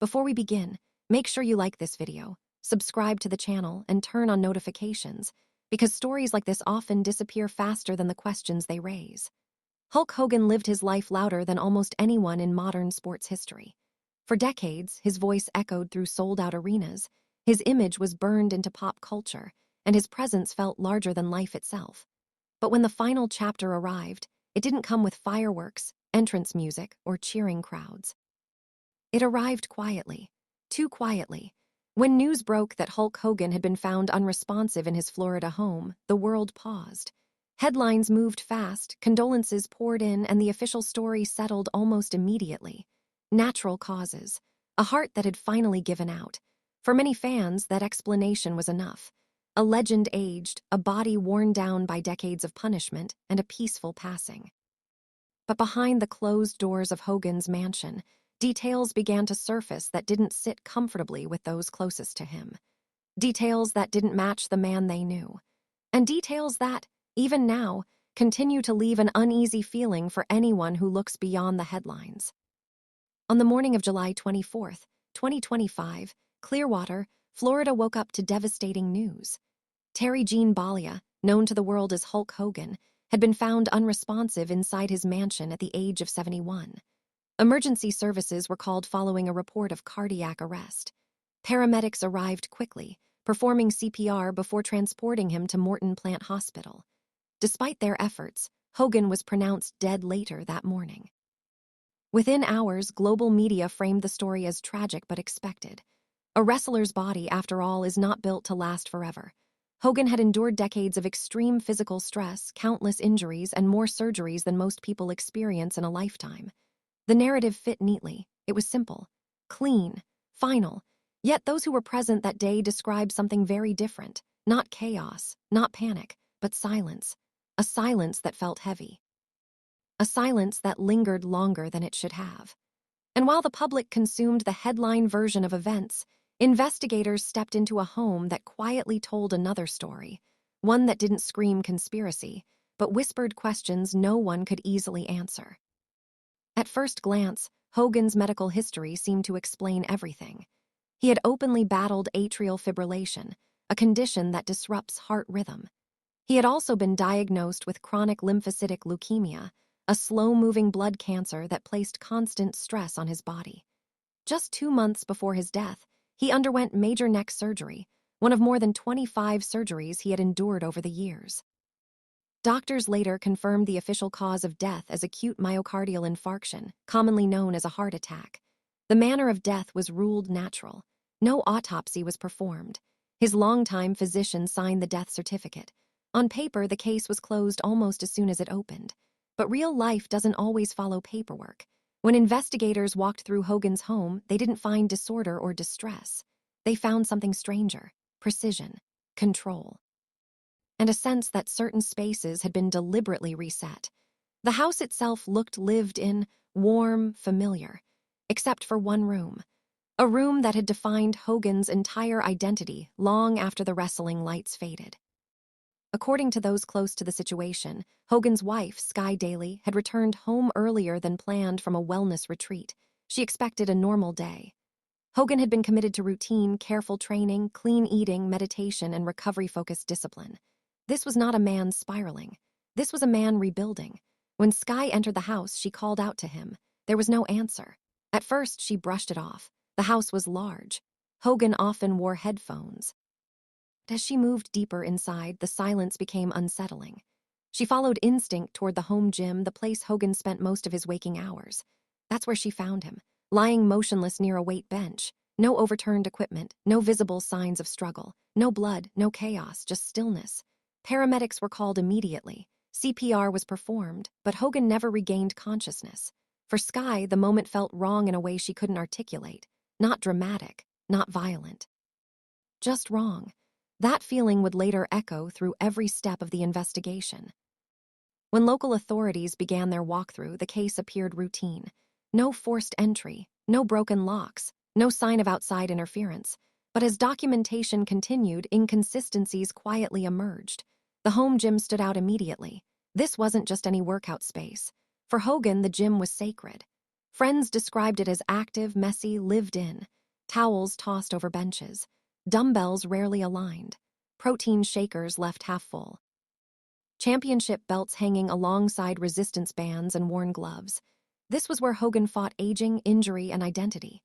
Before we begin, make sure you like this video, subscribe to the channel, and turn on notifications, because stories like this often disappear faster than the questions they raise. Hulk Hogan lived his life louder than almost anyone in modern sports history. For decades, his voice echoed through sold-out arenas, his image was burned into pop culture, and his presence felt larger than life itself. But when the final chapter arrived, it didn't come with fireworks, entrance music, or cheering crowds. It arrived quietly, too quietly. When news broke that Hulk Hogan had been found unresponsive in his Florida home, the world paused. Headlines moved fast, condolences poured in, and the official story settled almost immediately. Natural causes, a heart that had finally given out. For many fans, that explanation was enough. A legend aged, a body worn down by decades of punishment, and a peaceful passing. But behind the closed doors of Hogan's mansion, details began to surface that didn't sit comfortably with those closest to him. Details that didn't match the man they knew. And details that, even now, continue to leave an uneasy feeling for anyone who looks beyond the headlines. On the morning of July 24th, 2025, Clearwater, Florida woke up to devastating news. Terry Gene Bollea, known to the world as Hulk Hogan, had been found unresponsive inside his mansion at the age of 71. Emergency services were called following a report of cardiac arrest. Paramedics arrived quickly, performing CPR before transporting him to Morton Plant Hospital. Despite their efforts, Hogan was pronounced dead later that morning. Within hours, global media framed the story as tragic but expected. A wrestler's body, after all, is not built to last forever. Hogan had endured decades of extreme physical stress, countless injuries, and more surgeries than most people experience in a lifetime. The narrative fit neatly. It was simple, clean, final. Yet those who were present that day described something very different. Not chaos, not panic, but silence. A silence that felt heavy. A silence that lingered longer than it should have. And while the public consumed the headline version of events, investigators stepped into a home that quietly told another story, one that didn't scream conspiracy, but whispered questions no one could easily answer. At first glance, Hogan's medical history seemed to explain everything. He had openly battled atrial fibrillation, a condition that disrupts heart rhythm. He had also been diagnosed with chronic lymphocytic leukemia, a slow-moving blood cancer that placed constant stress on his body. Just 2 months before his death, he underwent major neck surgery, one of more than 25 surgeries he had endured over the years. Doctors later confirmed the official cause of death as acute myocardial infarction, commonly known as a heart attack. The manner of death was ruled natural. No autopsy was performed. His longtime physician signed the death certificate. On paper, the case was closed almost as soon as it opened. But real life doesn't always follow paperwork. When investigators walked through Hogan's home, they didn't find disorder or distress. They found something stranger: precision, control, and a sense that certain spaces had been deliberately reset. The house itself looked lived in, warm, familiar, except for one room. A room that had defined Hogan's entire identity long after the wrestling lights faded. According to those close to the situation, Hogan's wife, Sky Daly, had returned home earlier than planned from a wellness retreat. She expected a normal day. Hogan had been committed to routine, careful training, clean eating, meditation, and recovery-focused discipline. This was not a man spiraling. This was a man rebuilding. When Sky entered the house, she called out to him. There was no answer. At first, she brushed it off. The house was large. Hogan often wore headphones. As she moved deeper inside, the silence became unsettling. She followed instinct toward the home gym, the place Hogan spent most of his waking hours. That's where she found him, lying motionless near a weight bench. No overturned equipment, no visible signs of struggle, no blood, no chaos, just stillness. Paramedics were called immediately. CPR was performed, but Hogan never regained consciousness. For Sky, the moment felt wrong in a way she couldn't articulate. Not dramatic, not violent. Just wrong. That feeling would later echo through every step of the investigation. When local authorities began their walkthrough, the case appeared routine. No forced entry, no broken locks, no sign of outside interference. But as documentation continued, inconsistencies quietly emerged. The home gym stood out immediately. This wasn't just any workout space. For Hogan, the gym was sacred. Friends described it as active, messy, lived in. Towels tossed over benches. Dumbbells rarely aligned. Protein shakers left half full. Championship belts hanging alongside resistance bands and worn gloves. This was where Hogan fought aging, injury, and identity.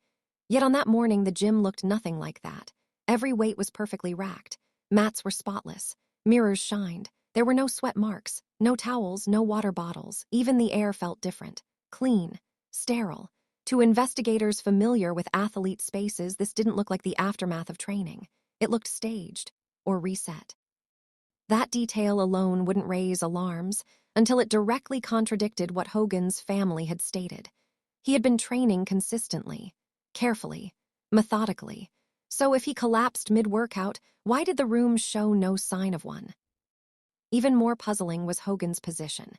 Yet on that morning, the gym looked nothing like that. Every weight was perfectly racked. Mats were spotless. Mirrors shined. There were no sweat marks, no towels, no water bottles. Even the air felt different. Clean. Sterile. To investigators familiar with athlete spaces, this didn't look like the aftermath of training. It looked staged or reset. That detail alone wouldn't raise alarms until it directly contradicted what Hogan's family had stated. He had been training consistently, carefully, methodically. So if he collapsed mid-workout, why did the room show no sign of one? Even more puzzling was Hogan's position.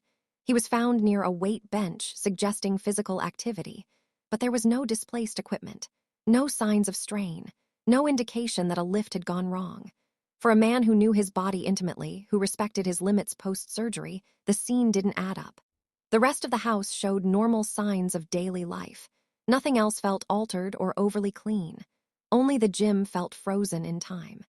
He was found near a weight bench, suggesting physical activity, but there was no displaced equipment, no signs of strain, no indication that a lift had gone wrong. For a man who knew his body intimately, who respected his limits post-surgery, the scene didn't add up. The rest of the house showed normal signs of daily life. Nothing else felt altered or overly clean. Only the gym felt frozen in time.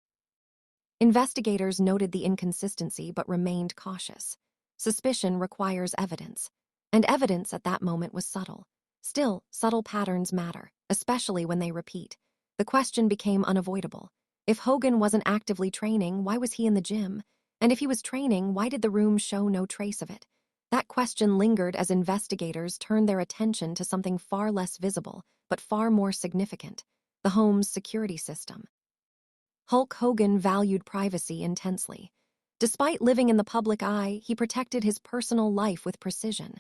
Investigators noted the inconsistency but remained cautious. Suspicion requires evidence, and evidence at that moment was subtle. Still, subtle patterns matter, especially when they repeat. The question became unavoidable. If Hogan wasn't actively training, why was he in the gym? And if he was training, why did the room show no trace of it? That question lingered as investigators turned their attention to something far less visible, but far more significant: the home's security system. Hulk Hogan valued privacy intensely. Despite living in the public eye, he protected his personal life with precision.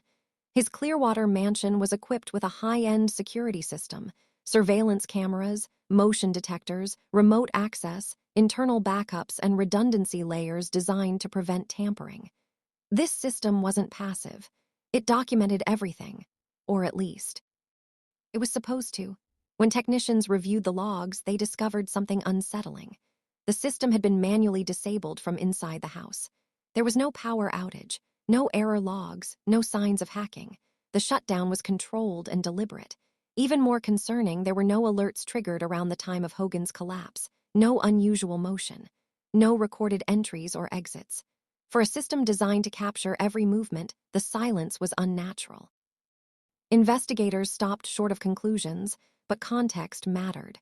His Clearwater mansion was equipped with a high-end security system: surveillance cameras, motion detectors, remote access, internal backups, and redundancy layers designed to prevent tampering. This system wasn't passive. It documented everything, or at least it was supposed to. When technicians reviewed the logs, they discovered something unsettling. The system had been manually disabled from inside the house. There was no power outage, no error logs, no signs of hacking. The shutdown was controlled and deliberate. Even more concerning, there were no alerts triggered around the time of Hogan's collapse, no unusual motion, no recorded entries or exits. For a system designed to capture every movement, the silence was unnatural. Investigators stopped short of conclusions, but context mattered.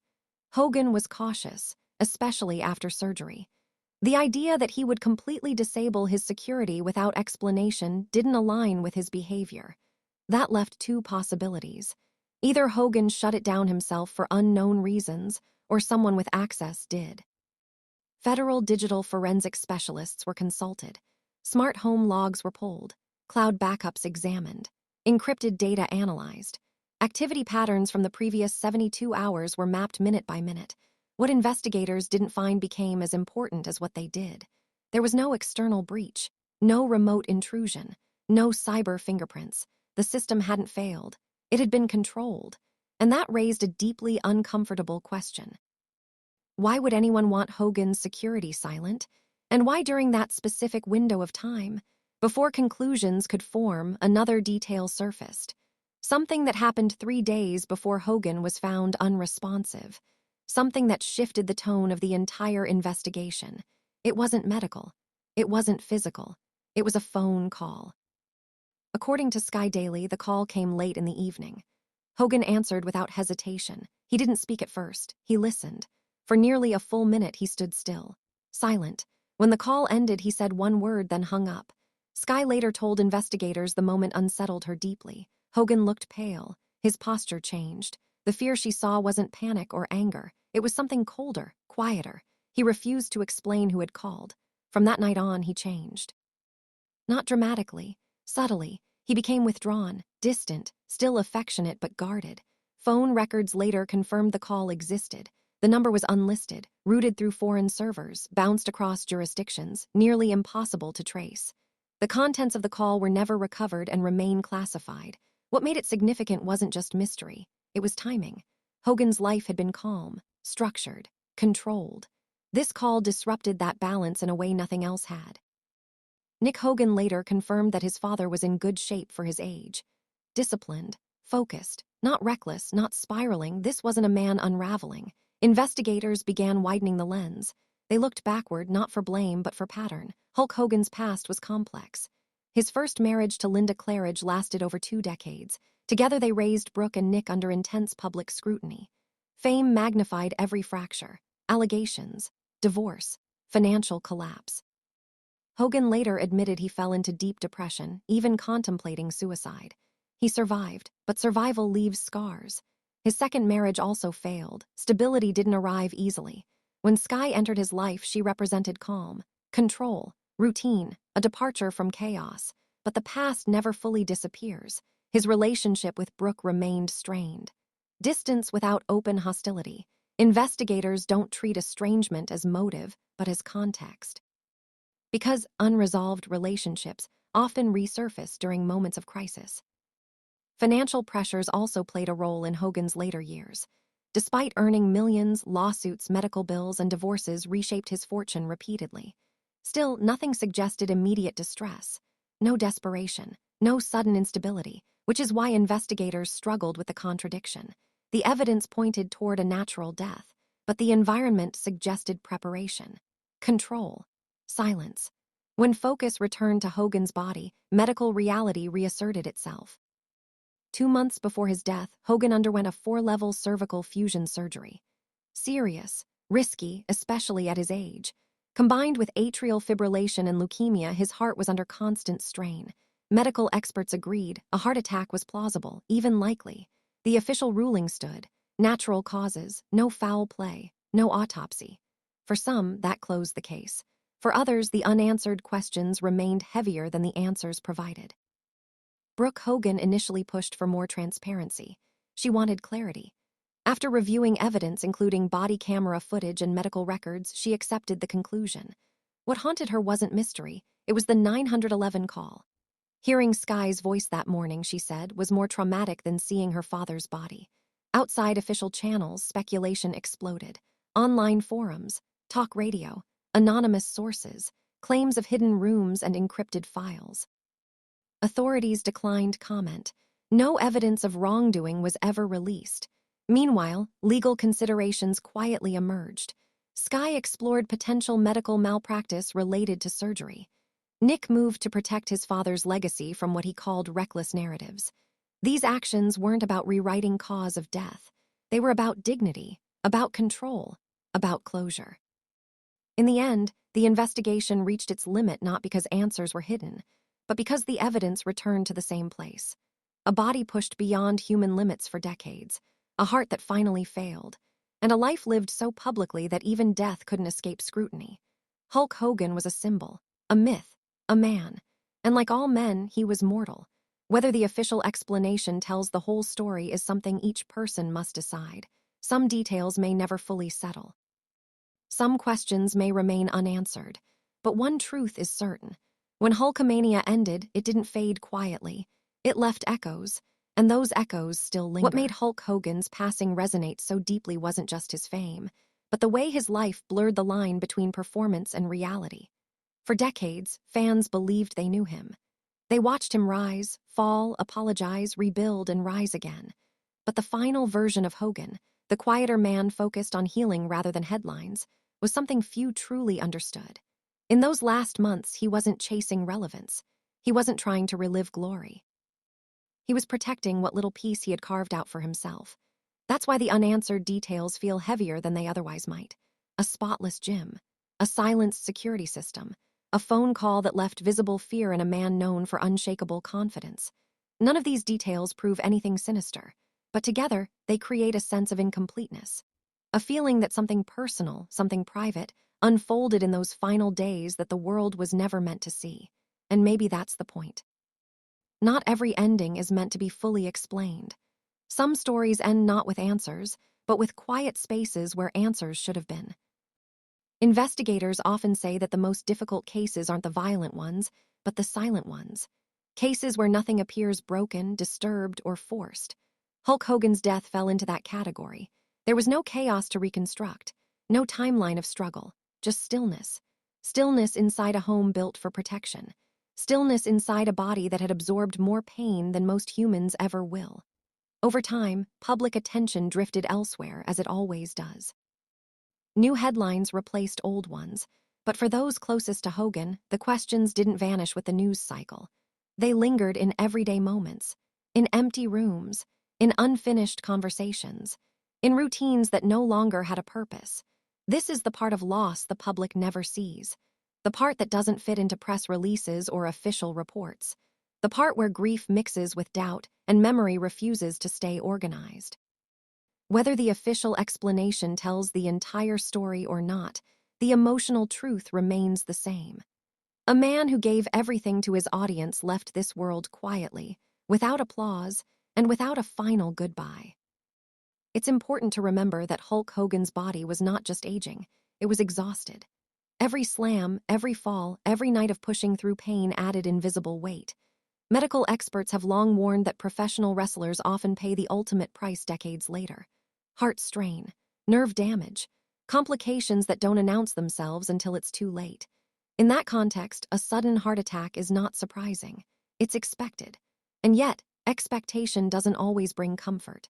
Hogan was cautious, especially after surgery. The idea that he would completely disable his security without explanation didn't align with his behavior. That left two possibilities. Either Hogan shut it down himself for unknown reasons, or someone with access did. Federal digital forensic specialists were consulted. Smart home logs were pulled, cloud backups examined, encrypted data analyzed. Activity patterns from the previous 72 hours were mapped minute by minute. What investigators didn't find became as important as what they did. There was no external breach, no remote intrusion, no cyber fingerprints. The system hadn't failed. It had been controlled. And that raised a deeply uncomfortable question. Why would anyone want Hogan's security silent? And why during that specific window of time? Before conclusions could form, another detail surfaced. Something that happened 3 days before Hogan was found unresponsive. Something that shifted the tone of the entire investigation. It wasn't medical. It wasn't physical. It was a phone call. According to Sky Daily, the call came late in the evening. Hogan answered without hesitation. He didn't speak at first. He listened. For nearly a full minute, he stood still, silent. When the call ended, he said one word, then hung up. Sky later told investigators the moment unsettled her deeply. Hogan looked pale. His posture changed. The fear she saw wasn't panic or anger. It was something colder, quieter. He refused to explain who had called. From that night on, he changed. Not dramatically, subtly. He became withdrawn, distant, still affectionate but guarded. Phone records later confirmed the call existed. The number was unlisted, routed through foreign servers, bounced across jurisdictions, nearly impossible to trace. The contents of the call were never recovered and remain classified. What made it significant wasn't just mystery. It was timing. Hogan's life had been calm, structured, controlled. This call disrupted that balance in a way nothing else had. Nick Hogan later confirmed that his father was in good shape for his age. Disciplined, focused, Not reckless, not spiraling, this wasn't a man unraveling. Investigators began widening the lens. They looked backward, not for blame, but for pattern. Hulk Hogan's past was complex. His first marriage to Linda Claridge lasted over 2 decades. Together they raised Brooke and Nick under intense public scrutiny. Fame magnified every fracture. Allegations, divorce, financial collapse. Hogan later admitted he fell into deep depression, even contemplating suicide. He survived, but survival leaves scars. His second marriage also failed. Stability didn't arrive easily. When Skye entered his life, she represented calm, control, routine, a departure from chaos. But the past never fully disappears. His relationship with Brooke remained strained. Distance without open hostility. Investigators don't treat estrangement as motive, but as context. Because unresolved relationships often resurface during moments of crisis. Financial pressures also played a role in Hogan's later years. Despite earning millions, lawsuits, medical bills, and divorces reshaped his fortune repeatedly. Still, nothing suggested immediate distress. No desperation, no sudden instability, which is why investigators struggled with the contradiction. The evidence pointed toward a natural death, but the environment suggested preparation, control, silence. When focus returned to Hogan's body, medical reality reasserted itself. 2 months before his death, Hogan underwent a 4-level cervical fusion surgery. Serious, risky, especially at his age. Combined with atrial fibrillation and leukemia, his heart was under constant strain. Medical experts agreed a heart attack was plausible, even likely. The official ruling stood: natural causes, no foul play, no autopsy. For some, that closed the case. For others, the unanswered questions remained heavier than the answers provided. Brooke Hogan initially pushed for more transparency. She wanted clarity. After reviewing evidence including body camera footage and medical records, she accepted the conclusion. What haunted her wasn't mystery, it was the 911 call. Hearing Skye's voice that morning, she said, was more traumatic than seeing her father's body. Outside official channels, speculation exploded. Online forums, talk radio, anonymous sources, claims of hidden rooms and encrypted files. Authorities declined comment. No evidence of wrongdoing was ever released. Meanwhile, legal considerations quietly emerged. Skye explored potential medical malpractice related to surgery. Nick moved to protect his father's legacy from what he called reckless narratives. These actions weren't about rewriting cause of death. They were about dignity, about control, about closure. In the end, the investigation reached its limit not because answers were hidden, but because the evidence returned to the same place. A body pushed beyond human limits for decades, a heart that finally failed, and a life lived so publicly that even death couldn't escape scrutiny. Hulk Hogan was a symbol, a myth, a man, and like all men, he was mortal. Whether the official explanation tells the whole story is something each person must decide. Some details may never fully settle. Some questions may remain unanswered, but one truth is certain. When Hulkamania ended, it didn't fade quietly. It left echoes, and those echoes still linger. What made Hulk Hogan's passing resonate so deeply wasn't just his fame, but the way his life blurred the line between performance and reality. For decades, fans believed they knew him. They watched him rise, fall, apologize, rebuild, and rise again. But the final version of Hogan, the quieter man focused on healing rather than headlines, was something few truly understood. In those last months, he wasn't chasing relevance. He wasn't trying to relive glory. He was protecting what little piece he had carved out for himself. That's why the unanswered details feel heavier than they otherwise might. A spotless gym, a silenced security system, a phone call that left visible fear in a man known for unshakable confidence. None of these details prove anything sinister, but together they create a sense of incompleteness. A feeling that something personal, something private, unfolded in those final days that the world was never meant to see. And maybe that's the point. Not every ending is meant to be fully explained. Some stories end not with answers, but with quiet spaces where answers should have been. Investigators often say that the most difficult cases aren't the violent ones, but the silent ones. Cases where nothing appears broken, disturbed, or forced. Hulk Hogan's death fell into that category. There was no chaos to reconstruct, no timeline of struggle, just stillness. Stillness inside a home built for protection. Stillness inside a body that had absorbed more pain than most humans ever will. Over time, public attention drifted elsewhere, as it always does. New headlines replaced old ones, but for those closest to Hogan, the questions didn't vanish with the news cycle. They lingered in everyday moments, in empty rooms, in unfinished conversations, in routines that no longer had a purpose. This is the part of loss the public never sees, the part that doesn't fit into press releases or official reports, the part where grief mixes with doubt and memory refuses to stay organized. Whether the official explanation tells the entire story or not, the emotional truth remains the same. A man who gave everything to his audience left this world quietly, without applause, and without a final goodbye. It's important to remember that Hulk Hogan's body was not just aging, it was exhausted. Every slam, every fall, every night of pushing through pain added invisible weight. Medical experts have long warned that professional wrestlers often pay the ultimate price decades later. Heart strain, nerve damage, complications that don't announce themselves until it's too late. In that context, a sudden heart attack is not surprising. It's expected. And yet, expectation doesn't always bring comfort,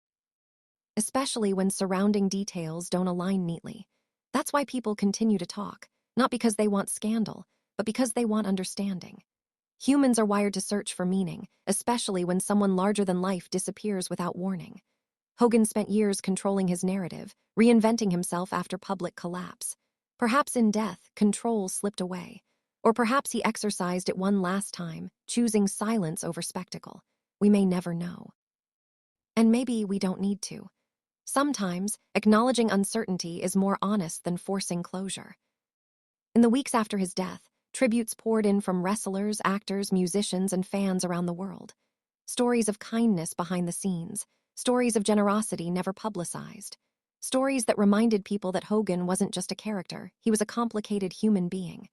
especially when surrounding details don't align neatly. That's why people continue to talk, not because they want scandal, but because they want understanding. Humans are wired to search for meaning, especially when someone larger than life disappears without warning. Hogan spent years controlling his narrative, reinventing himself after public collapse. Perhaps in death, control slipped away. Or perhaps he exercised it one last time, choosing silence over spectacle. We may never know. And maybe we don't need to. Sometimes, acknowledging uncertainty is more honest than forcing closure. In the weeks after his death, tributes poured in from wrestlers, actors, musicians, and fans around the world. Stories of kindness behind the scenes, stories of generosity never publicized, stories that reminded people that Hogan wasn't just a character, he was a complicated human being.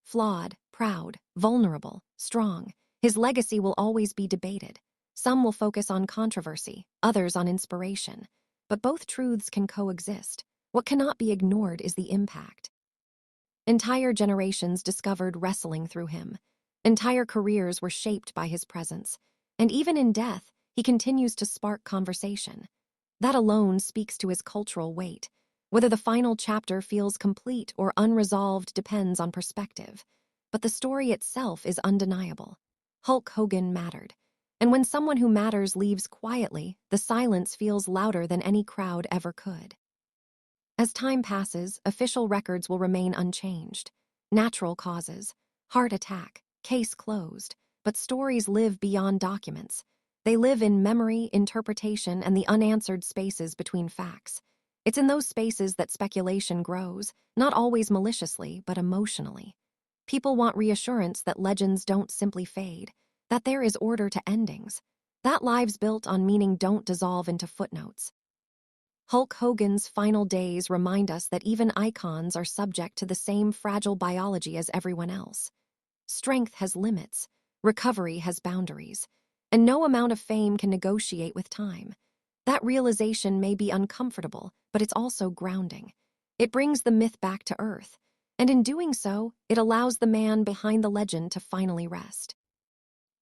Flawed, proud, vulnerable, strong, his legacy will always be debated. Some will focus on controversy, others on inspiration. But both truths can coexist. What cannot be ignored is the impact. Entire generations discovered wrestling through him. Entire careers were shaped by his presence. And even in death, he continues to spark conversation. That alone speaks to his cultural weight. Whether the final chapter feels complete or unresolved depends on perspective. But the story itself is undeniable. Hulk Hogan mattered. And when someone who matters leaves quietly, the silence feels louder than any crowd ever could. As time passes, official records will remain unchanged. Natural causes, heart attack, case closed. But stories live beyond documents. They live in memory, interpretation, and the unanswered spaces between facts. It's in those spaces that speculation grows, not always maliciously, but emotionally. People want reassurance that legends don't simply fade, that there is order to endings, that lives built on meaning don't dissolve into footnotes. Hulk Hogan's final days remind us that even icons are subject to the same fragile biology as everyone else. Strength has limits, recovery has boundaries, and no amount of fame can negotiate with time. That realization may be uncomfortable, but it's also grounding. It brings the myth back to earth, and in doing so, it allows the man behind the legend to finally rest.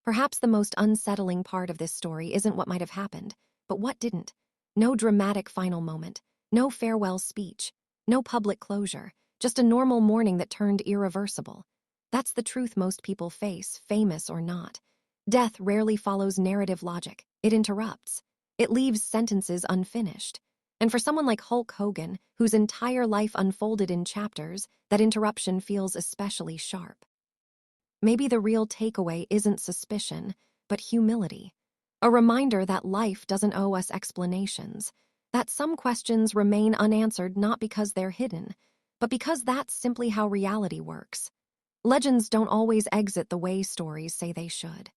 Perhaps the most unsettling part of this story isn't what might have happened, but what didn't. No dramatic final moment, no farewell speech, no public closure, just a normal morning that turned irreversible. That's the truth most people face, famous or not. Death rarely follows narrative logic. It interrupts. It leaves sentences unfinished. And for someone like Hulk Hogan, whose entire life unfolded in chapters, that interruption feels especially sharp. Maybe the real takeaway isn't suspicion, but humility. A reminder that life doesn't owe us explanations, that some questions remain unanswered not because they're hidden, but because that's simply how reality works. Legends don't always exit the way stories say they should.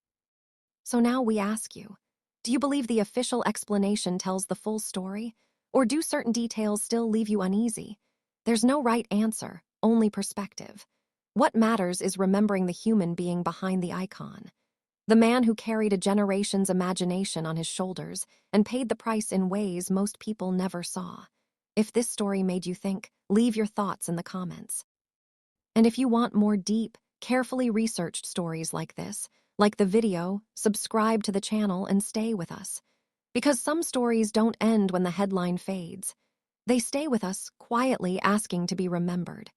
So now we ask you, do you believe the official explanation tells the full story, or do certain details still leave you uneasy? There's no right answer, only perspective. What matters is remembering the human being behind the icon. The man who carried a generation's imagination on his shoulders and paid the price in ways most people never saw. If this story made you think, leave your thoughts in the comments. And if you want more deep, carefully researched stories like this, like the video, subscribe to the channel and stay with us. Because some stories don't end when the headline fades. They stay with us, quietly asking to be remembered.